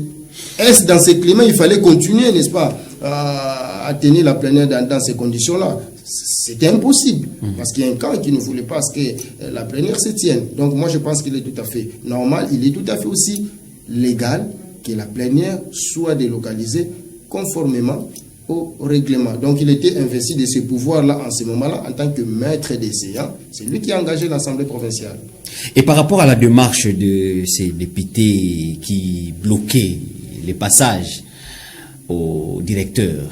Speaker 2: Est-ce dans ce climat, il fallait continuer, n'est-ce pas, à tenir la plénière dans ces conditions-là? C'était impossible, parce qu'il y a un camp qui ne voulait pas que la plénière se tienne. Donc moi, je pense qu'il est tout à fait normal, il est tout à fait aussi légal que la plénière soit délocalisée conformément au règlement. Donc il était investi de ce pouvoir-là en ce moment-là en tant que maître des séances. C'est lui qui a engagé l'Assemblée provinciale.
Speaker 1: Et par rapport à la démarche de ces députés qui bloquaient les passages au directeur,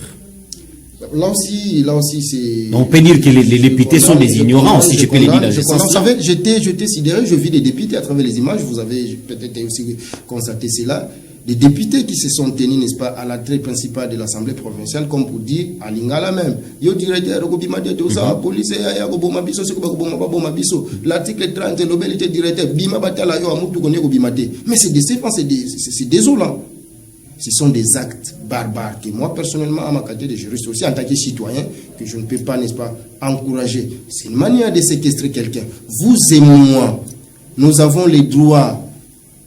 Speaker 2: là aussi c'est...
Speaker 1: on peut dire que les députés sont des ignorants, si je peux le dire dans ce sens.
Speaker 2: Vous savez, j'étais sidéré, je vis des députés à travers les images, vous avez peut-être aussi constaté cela, des députés qui se sont tenus, n'est-ce pas, à l'entrée principale de l'Assemblée provinciale, comme pour dire, à Lingala même, yo directeur, police, l'article 30, l'obélité directeur, bima batala yo amutu konye bimate. Mais c'est désolant. Ce sont des actes barbares que moi, personnellement, à ma qualité de juriste aussi, en tant que citoyen, que je ne peux pas, n'est-ce pas, encourager. C'est une manière de séquestrer quelqu'un. Vous et moi, nous avons les droits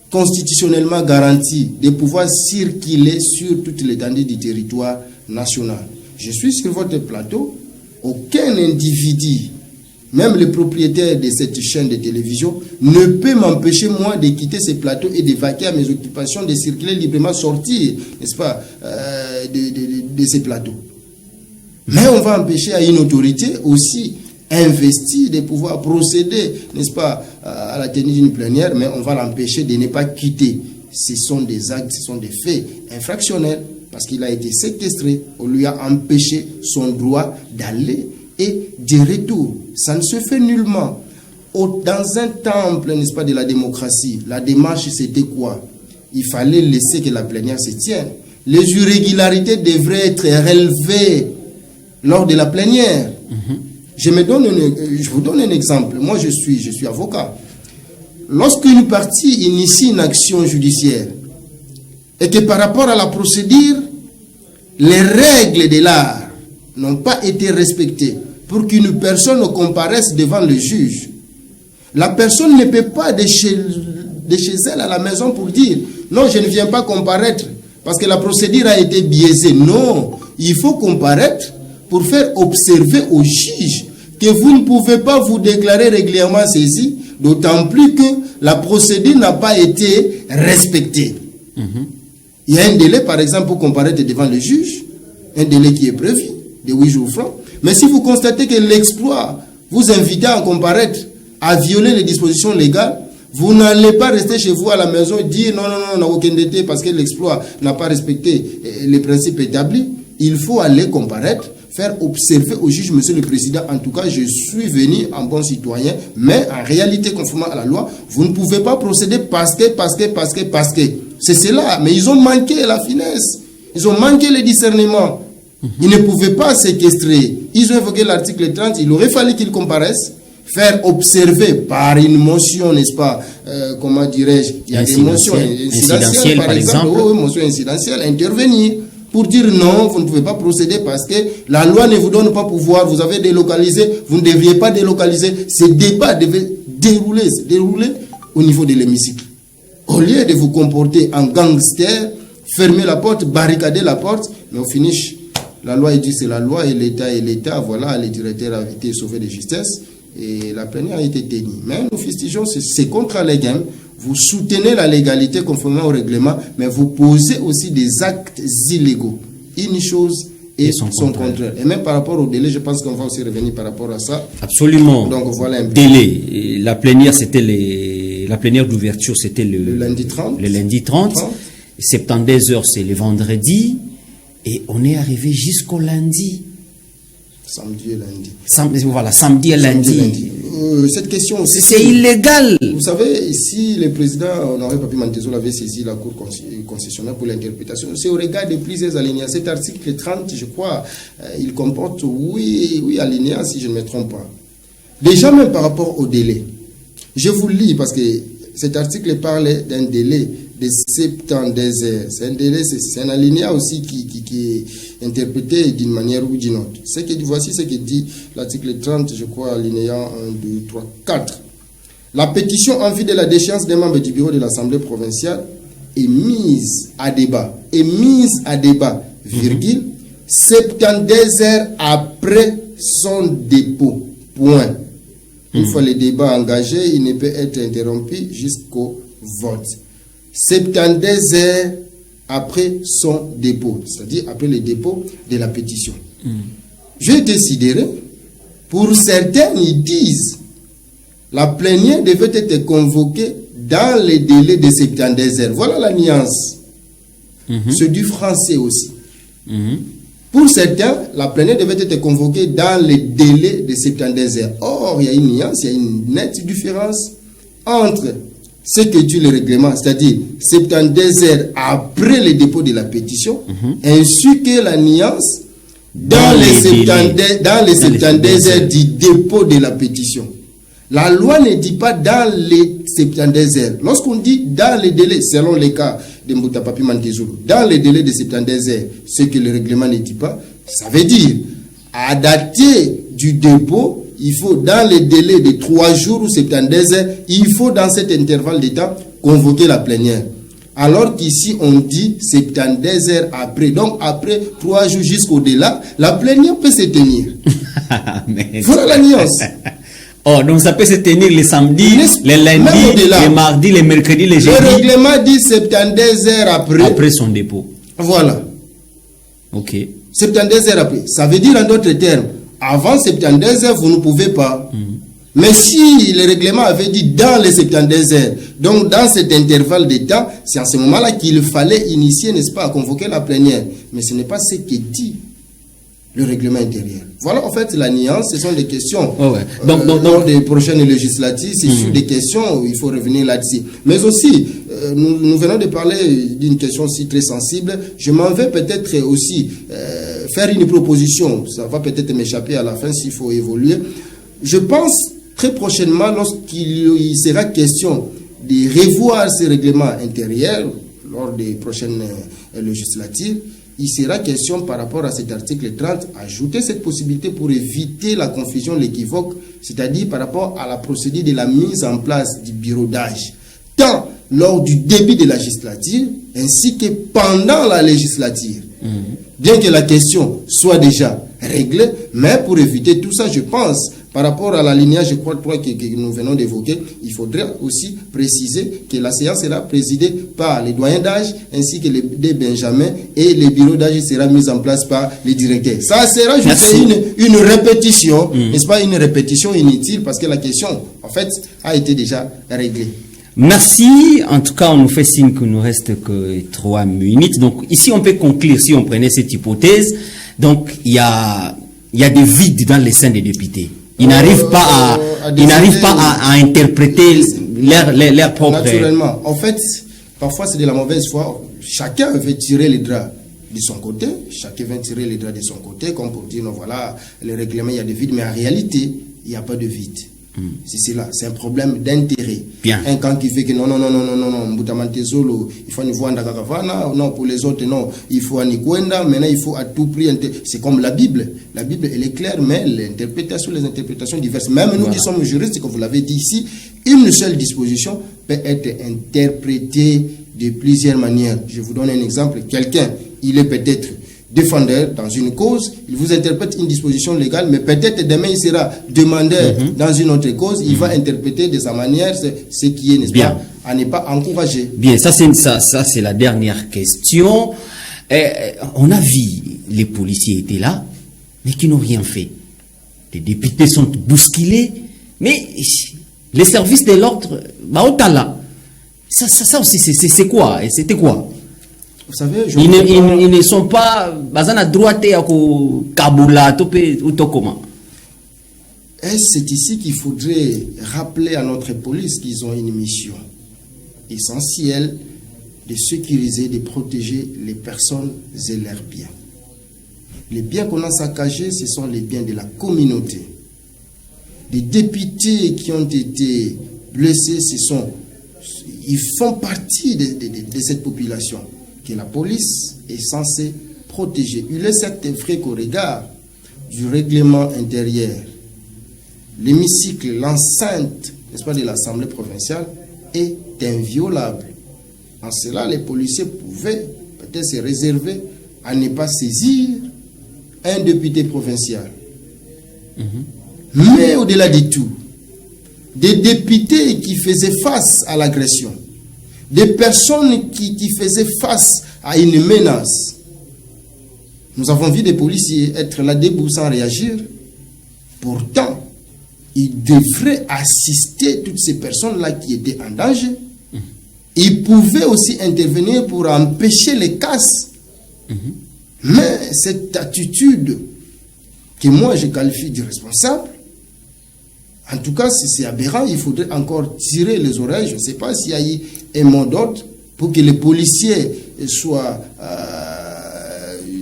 Speaker 2: constitutionnellement garantis de pouvoir circuler sur toute l'étendue du territoire national. Je suis sur votre plateau, aucun individu, même le propriétaire de cette chaîne de télévision, ne peut m'empêcher, moi, de quitter ce plateau et de vaquer à mes occupations, de circuler librement, sortir, n'est-ce pas, de ces plateaux. Mais on va empêcher à une autorité aussi investie de pouvoir procéder, n'est-ce pas, à la tenue d'une plénière, mais on va l'empêcher de ne pas quitter. Ce sont des actes, ce sont des faits infractionnels, parce qu'il a été séquestré, on lui a empêché son droit d'aller et de retour. Ça ne se fait nullement. Dans un temple, n'est-ce pas, de la démocratie, la démarche, c'était quoi? Il fallait laisser que la plénière se tienne. Les irrégularités devraient être relevées lors de la plénière. Je vous donne un exemple. Moi, je suis avocat. Lorsqu'une partie initie une action judiciaire et que par rapport à la procédure, les règles de l'art n'ont pas été respectées pour qu'une personne comparaisse devant le juge, la personne ne peut pas de chez elle à la maison pour dire « Non, je ne viens pas comparaître parce que la procédure a été biaisée. » Non, il faut comparaître pour faire observer au juge que vous ne pouvez pas vous déclarer régulièrement saisi, d'autant plus que la procédure n'a pas été respectée. Il y a un délai, par exemple, pour comparaître devant le juge, un délai qui est prévu de 8 jours francs. Mais si vous constatez que l'exploit vous invite à comparaître, à violer les dispositions légales, vous n'allez pas rester chez vous à la maison et dire non, on n'a aucun dété parce que l'exploit n'a pas respecté les principes établis. Il faut aller comparaître, faire observer au juge, monsieur le président, en tout cas, je suis venu en bon citoyen, mais en réalité, conformément à la loi, vous ne pouvez pas procéder parce que. C'est cela, mais ils ont manqué la finesse, ils ont manqué le discernement. Ils ne pouvaient pas séquestrer. Ils ont évoqué l'article 30, il aurait fallu qu'ils comparaissent, faire observer par une motion, n'est-ce pas, comment dirais-je, il y a des motions incidentielles, par exemple, motion incidentielle, intervenir pour dire non, vous ne pouvez pas procéder parce que la loi ne vous donne pas pouvoir, vous avez délocalisé, vous ne devriez pas délocaliser. Ce débat devait dérouler au niveau de l'hémicycle. Au lieu de vous comporter en gangster, fermer la porte, barricader la porte, mais au finish, la loi dit c'est la loi et l'État, voilà, le directeur a été sauvé de justesse et la plénière a été tenue. Mais nous fustigeons, c'est contre les gains. Vous soutenez la légalité conformément au règlement, mais vous posez aussi des actes illégaux. Une chose et son contraire. Et même par rapport au délai, je pense qu'on va aussi revenir par rapport à ça.
Speaker 1: Absolument.
Speaker 2: Donc voilà un peu.
Speaker 1: Délai. La plénière, c'était la plénière d'ouverture, c'était le
Speaker 2: lundi 30.
Speaker 1: Le lundi 30. 72 heures, c'est le vendredi. Et on est arrivé jusqu'au lundi.
Speaker 2: Samedi et lundi.
Speaker 1: Samedi et lundi.
Speaker 2: Cette question aussi.
Speaker 1: C'est illégal.
Speaker 2: Vous savez, si le président Honoré Papi Mantezo avait saisi la Cour concessionnaire pour l'interprétation, c'est au regard de plusieurs alinéas. Cet article 30, je crois, il comporte 8 alinéas, si je ne me trompe pas. Déjà, même par rapport au délai. Je vous lis parce que cet article parle d'un délai de 72 heures. C'est un délai, c'est un alinéa aussi qui est interprété d'une manière ou d'une autre. Voici ce que dit l'article 30, je crois, alinéa 1, 2, 3, 4. La pétition en vue de la déchéance des membres du bureau de l'Assemblée provinciale est mise à débat, virgule, 72 heures après son dépôt. Point. Une fois le débat engagé, il ne peut être interrompu jusqu'au vote. 72 heures après son dépôt, c'est-à-dire après le dépôt de la pétition. Je déciderai, pour certains, ils disent, la plénière devait être convoquée dans les délais de 72 heures. Voilà la nuance. C'est du français aussi. Pour certains, la plénière devait être convoquée dans les délais de 72 heures. Or, il y a une nuance, il y a une nette différence entre ce que dit le règlement, c'est-à-dire 72 heures après le dépôt de la pétition, ainsi que la nuance dans les 72 heures du dépôt de la pétition. La loi ne dit pas dans les 72 heures. Lorsqu'on dit dans les délais, selon les cas de Moutapapi Mantezoulou, dans les délais de 72 heures, ce que le règlement ne dit pas, ça veut dire, à dater du dépôt, il faut dans les délais de 3 jours ou 72 heures, il faut dans cet intervalle de temps convoquer la plénière. Alors qu'ici, on dit 72 heures après. Donc, après 3 jours jusqu'au-delà, la plénière peut se tenir. Voilà la nuance.
Speaker 1: Oh, donc ça peut se tenir les samedis, les lundis, les mardis, les mercredis, les jeudis.
Speaker 2: Le règlement dit 72 heures après.
Speaker 1: Après son dépôt.
Speaker 2: Voilà.
Speaker 1: Ok.
Speaker 2: 72 heures après. Ça veut dire en d'autres termes, avant 72 heures, vous ne pouvez pas. Mais si le règlement avait dit dans les 72 heures, donc dans cet intervalle de temps, c'est à ce moment-là qu'il fallait initier, n'est-ce pas, à convoquer la plénière. Mais ce n'est pas ce que dit le règlement intérieur. Voilà, en fait, la nuance, ce sont des questions. Dans les prochaines législatives, c'est sur des questions où il faut revenir là-dessus. Mais aussi, nous venons de parler d'une question aussi très sensible. Je m'en vais peut-être aussi faire une proposition. Ça va peut-être m'échapper à la fin s'il faut évoluer. Je pense très prochainement, lorsqu'il sera question de revoir ces règlements intérieurs lors des prochaines législatives, il sera question par rapport à cet article 30, ajouter cette possibilité pour éviter la confusion, l'équivoque, c'est-à-dire par rapport à la procédure de la mise en place du bureau d'âge, tant lors du début de la législature, ainsi que pendant la législature. Bien que la question soit déjà réglée, mais pour éviter tout ça, je pense, par rapport à la lignage, je crois que nous venons d'évoquer, il faudrait aussi préciser que la séance sera présidée par les doyens d'âge ainsi que les Benjamins et le bureau d'âge sera mis en place par les directeurs. Ça sera juste une répétition, n'est-ce pas, une répétition inutile parce que la question, en fait, a été déjà réglée.
Speaker 1: Merci. En tout cas, on nous fait signe qu'il nous reste que 3 minutes. Donc, ici, on peut conclure, si on prenait cette hypothèse. Donc, il y a des vides dans les seins des députés. Ils n'arrivent pas à interpréter leur propre...
Speaker 2: Naturellement. En fait, parfois, c'est de la mauvaise foi. Chacun veut tirer les draps de son côté. Chacun veut tirer les draps de son côté, comme pour dire, non, voilà, le règlement, il y a des vides. Mais en réalité, il n'y a pas de vide. C'est cela, c'est un problème d'intérêt. Un camp qui fait que non, Mbutamantezolo, il faut voir Ndakakavana, non, pour les autres, non, il faut Anikwenda, maintenant il faut à tout prix. C'est comme la Bible. La Bible, elle est claire, mais les interprétations diverses. Même nous qui sommes juristes, comme vous l'avez dit ici, une seule disposition peut être interprétée de plusieurs manières. Je vous donne un exemple. Quelqu'un, il est peut-être défendeur dans une cause, il vous interprète une disposition légale, mais peut-être demain il sera demandeur dans une autre cause, il va interpréter de sa manière ce qui est, n'est-ce pas, à ne pas encourager.
Speaker 1: Bien, ça c'est la dernière question. On a vu, les policiers étaient là, mais qui n'ont rien fait. Les députés sont bousculés, mais les services de l'ordre, ça aussi, c'est quoi? C'était quoi?
Speaker 2: Vous savez,
Speaker 1: ils ne sont pas à droite à Kaboula ou comment.
Speaker 2: C'est ici qu'il faudrait rappeler à notre police qu'ils ont une mission essentielle de sécuriser, de protéger les personnes et leurs biens. Les biens qu'on a saccagés, ce sont les biens de la communauté. Les députés qui ont été blessés, ils font partie de cette population que la police est censée protéger. Il est certes vrai qu'au regard du règlement intérieur, l'hémicycle, l'enceinte, n'est-ce pas, de l'Assemblée provinciale est inviolable. En cela, les policiers pouvaient peut-être se réserver à ne pas saisir un député provincial. Mais au-delà de tout, des députés qui faisaient face à l'agression, des personnes qui faisaient face à une menace. Nous avons vu des policiers être là debout sans réagir. Pourtant, ils devraient assister toutes ces personnes-là qui étaient en danger. Ils pouvaient aussi intervenir pour empêcher les casses. Mais cette attitude que moi je qualifie d'irresponsable, en tout cas, si c'est aberrant, il faudrait encore tirer les oreilles. Je ne sais pas s'il y a eu un mot d'ordre pour que les policiers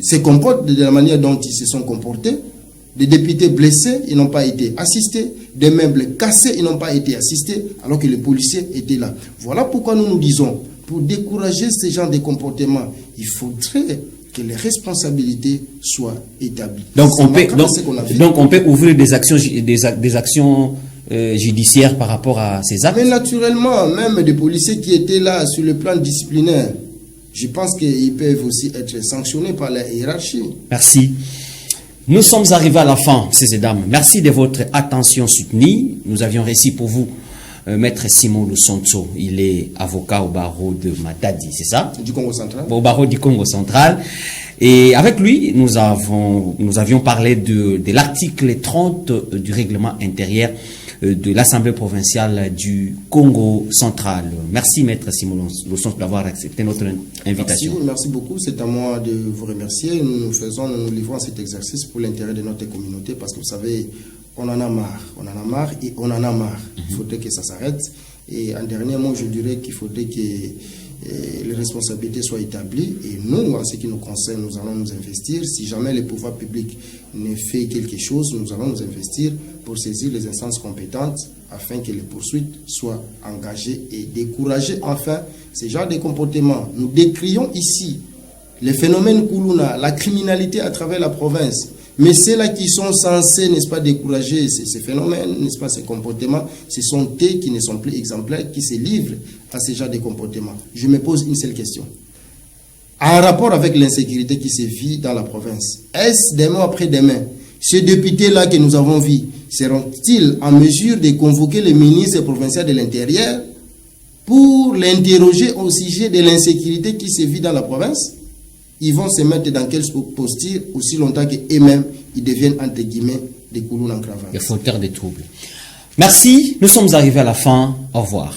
Speaker 2: se comportent de la manière dont ils se sont comportés. Des députés blessés, ils n'ont pas été assistés. Des meubles cassés, ils n'ont pas été assistés, alors que les policiers étaient là. Voilà pourquoi nous nous disons, pour décourager ce genre de comportement, il faudrait que les responsabilités soient établies.
Speaker 1: Donc on peut ouvrir des actions judiciaires par rapport à ces actes.
Speaker 2: Mais naturellement, même des policiers qui étaient là sur le plan disciplinaire, je pense qu'ils peuvent aussi être sanctionnés par la hiérarchie.
Speaker 1: Merci. Nous sommes arrivés à la fin, ces dames. Merci de votre attention soutenue. Nous avions réussi pour vous Maître Simon Lusonso. Il est avocat au barreau de Matadi, c'est ça?
Speaker 2: Du Congo central.
Speaker 1: Au barreau du Congo central. Et avec lui, nous avions parlé de l'article 30 du règlement intérieur de l'Assemblée provinciale du Congo central. Merci Maître Simon Lusonso d'avoir accepté notre invitation.
Speaker 2: Merci beaucoup. C'est à moi de vous remercier. Nous livrons cet exercice pour l'intérêt de notre communauté parce que vous savez, on en a marre. On en a marre et on en a marre. Il faudrait que ça s'arrête. Et en dernier mot, je dirais qu'il faudrait que les responsabilités soient établies. Et nous, en ce qui nous concerne, nous allons nous investir. Si jamais le pouvoir public ne fait quelque chose, nous allons nous investir pour saisir les instances compétentes afin que les poursuites soient engagées et décourager enfin ce genre de comportement. Nous décrions ici les phénomènes Koulouna, la criminalité à travers la province. Mais ceux-là qui sont censés, n'est-ce pas, décourager ces phénomènes, n'est-ce pas, ces comportements, ce sont eux qui ne sont plus exemplaires, qui se livrent à ce genre de comportements. Je me pose une seule question. En rapport avec l'insécurité qui se vit dans la province, est-ce demain après demain, ces députés-là que nous avons vus, seront-ils en mesure de convoquer le ministre provincial de l'Intérieur pour l'interroger au sujet de l'insécurité qui se vit dans la province? Ils vont se mettre dans quelle posture aussi longtemps qu'eux-mêmes, ils deviennent, entre guillemets, des coulons en cravate.
Speaker 1: Des fauteurs de troubles. Merci, nous sommes arrivés à la fin. Au revoir.